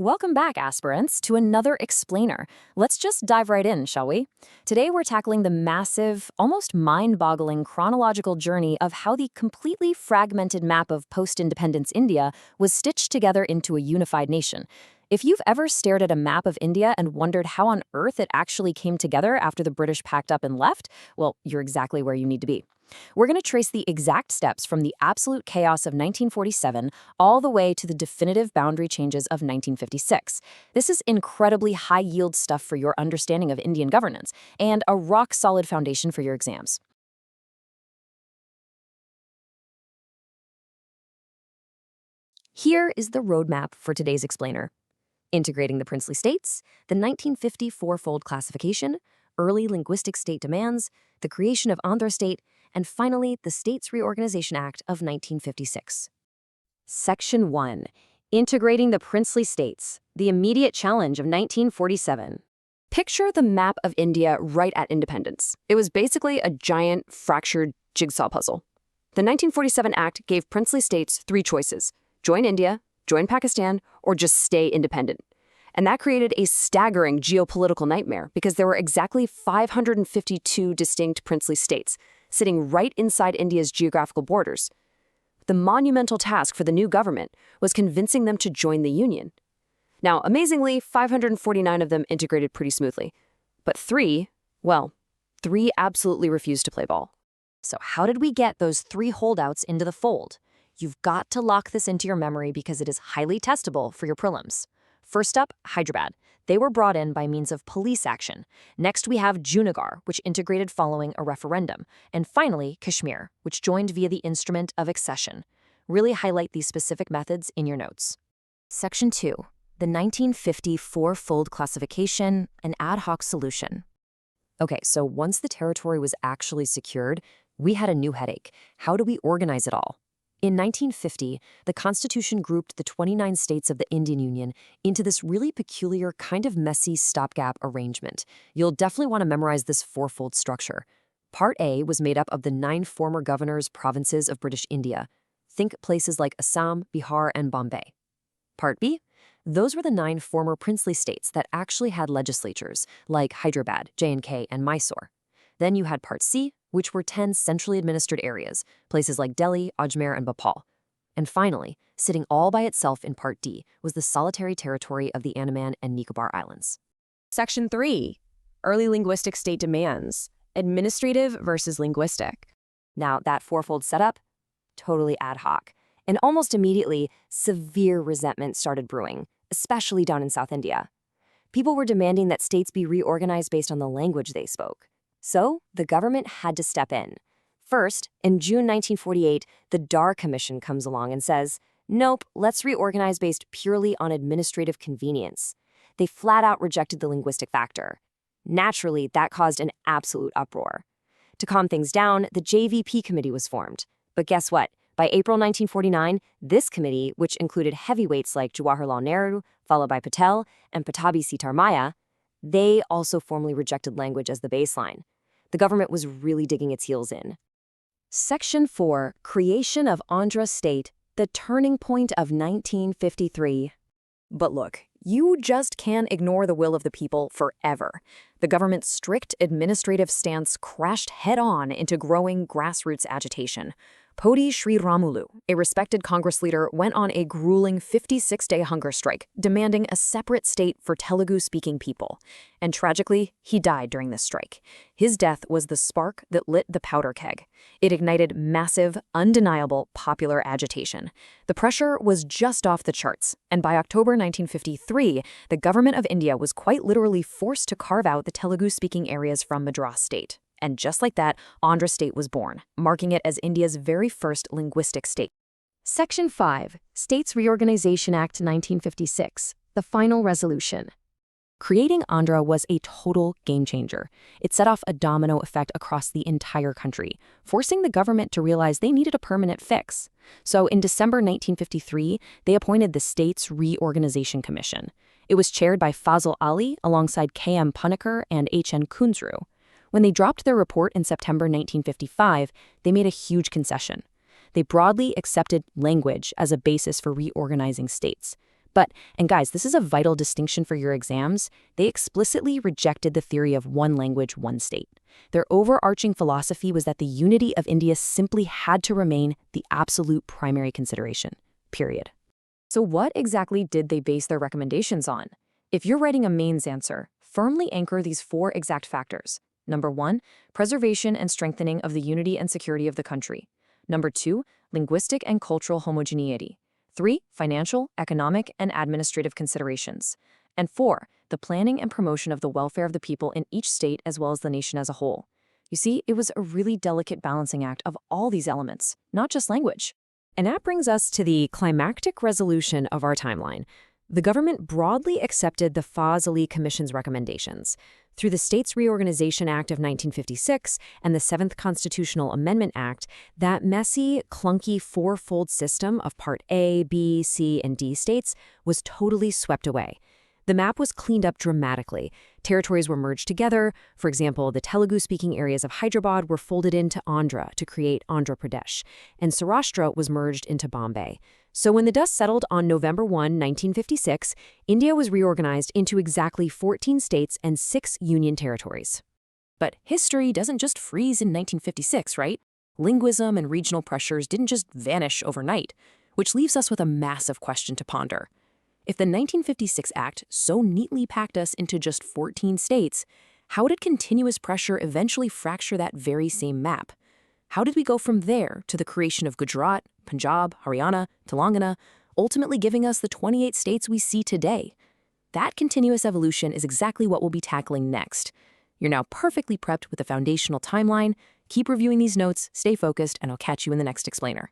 Welcome back, aspirants, to another explainer. Let's just dive right in, shall we? Today we're tackling the massive, almost mind-boggling chronological journey of how the completely fragmented map of post-independence India was stitched together into a unified nation. If you've ever stared at a map of India and wondered how on earth it actually came together after the British packed up and left, well, you're exactly where you need to be. We're going to trace the exact steps from the absolute chaos of 1947 all the way to the definitive boundary changes of 1956. This is incredibly high-yield stuff for your understanding of Indian governance and a rock-solid foundation for your exams. Here is the roadmap for today's explainer. Integrating the princely states, the 1950 four-fold classification, early linguistic state demands, the creation of Andhra state, and finally, the States Reorganisation Act of 1956. Section 1. Integrating the princely states, the immediate challenge of 1947. Picture the map of India right at independence. It was basically a giant, fractured jigsaw puzzle. The 1947 Act gave princely states three choices: join India, join Pakistan, or just stay independent. And that created a staggering geopolitical nightmare because there were exactly 552 distinct princely states, sitting right inside India's geographical borders. The monumental task for the new government was convincing them to join the Union. Now, amazingly, 549 of them integrated pretty smoothly. But three absolutely refused to play ball. So how did we get those three holdouts into the fold? You've got to lock this into your memory because it is highly testable for your prelims. First up, Hyderabad. They were brought in by means of police action. Next, we have Junagarh, which integrated following a referendum. And finally, Kashmir, which joined via the instrument of accession. Really highlight these specific methods in your notes. Section 2. The 1950 four-fold classification, an ad hoc solution. Okay, so once the territory was actually secured, we had a new headache. How do we organize it all? In 1950, the Constitution grouped the 29 states of the Indian Union into this really peculiar, kind of messy stopgap arrangement. You'll definitely want to memorize this fourfold structure. Part A was made up of the 9 former governors' provinces of British India. Think places like Assam, Bihar, and Bombay. Part B? Those were the 9 former princely states that actually had legislatures, like Hyderabad, J&K, and Mysore. Then you had Part C, which were 10 centrally administered areas, places like Delhi, Ajmer, and Bhopal. And finally, sitting all by itself in Part D was the solitary territory of the Andaman and Nicobar Islands. Section 3. Early linguistic state demands, administrative versus linguistic. Now, that fourfold setup? Totally ad hoc. And almost immediately, severe resentment started brewing, especially down in South India. People were demanding that states be reorganized based on the language they spoke. So, the government had to step in. First, in June 1948, the Dhar Commission comes along and says, nope, let's reorganize based purely on administrative convenience. They flat out rejected the linguistic factor. Naturally, that caused an absolute uproar. To calm things down, the JVP Committee was formed. But guess what? By April 1949, this committee, which included heavyweights like Jawaharlal Nehru, followed by Patel, and Patabi Sitarmaya, they also formally rejected language as the baseline. The government was really digging its heels in. Section 4. Creation of Andhra State, the turning point of 1953. But look, you just can't ignore the will of the people forever. The government's strict administrative stance crashed head-on into growing grassroots agitation. Poti Sri Ramulu, a respected Congress leader, went on a grueling 56-day hunger strike, demanding a separate state for Telugu-speaking people. And tragically, he died during this strike. His death was the spark that lit the powder keg. It ignited massive, undeniable popular agitation. The pressure was just off the charts, and by October 1953, the government of India was quite literally forced to carve out the Telugu-speaking areas from Madras state. And just like that, Andhra State was born, marking it as India's very first linguistic state. Section 5. States Reorganisation Act 1956, the final resolution. Creating Andhra was a total game-changer. It set off a domino effect across the entire country, forcing the government to realize they needed a permanent fix. So in December 1953, they appointed the States Reorganisation Commission. It was chaired by Fazl Ali alongside K.M. Panikkar and H.N. Kunzru. When they dropped their report in September 1955, they made a huge concession. They broadly accepted language as a basis for reorganizing states, And guys, this is a vital distinction for your exams, they explicitly rejected the theory of one language, one state. Their overarching philosophy was that the unity of India simply had to remain the absolute primary consideration, period. So what exactly did they base their recommendations on? If you're writing a mains answer, firmly anchor these 4 exact factors. Number 1, preservation and strengthening of the unity and security of the country. Number 2, linguistic and cultural homogeneity. 3, financial, economic, and administrative considerations. And 4, the planning and promotion of the welfare of the people in each state as well as the nation as a whole. You see, it was a really delicate balancing act of all these elements, not just language. And that brings us to the climactic resolution of our timeline. The government broadly accepted the Fazl Ali Commission's recommendations. Through the States Reorganisation Act of 1956 and the 7th Constitutional Amendment Act, that messy, clunky 4-fold system of Part A, B, C, and D states was totally swept away. The map was cleaned up dramatically. Territories were merged together. For example, the Telugu-speaking areas of Hyderabad were folded into Andhra to create Andhra Pradesh, and Saurashtra was merged into Bombay. So when the dust settled on November 1, 1956, India was reorganized into exactly 14 states and 6 union territories. But history doesn't just freeze in 1956, right? Linguism and regional pressures didn't just vanish overnight, which leaves us with a massive question to ponder. If the 1956 Act so neatly packed us into just 14 states, how did continuous pressure eventually fracture that very same map? How did we go from there to the creation of Gujarat, Punjab, Haryana, Telangana, ultimately giving us the 28 states we see today? That continuous evolution is exactly what we'll be tackling next. You're now perfectly prepped with a foundational timeline. Keep reviewing these notes, stay focused, and I'll catch you in the next explainer.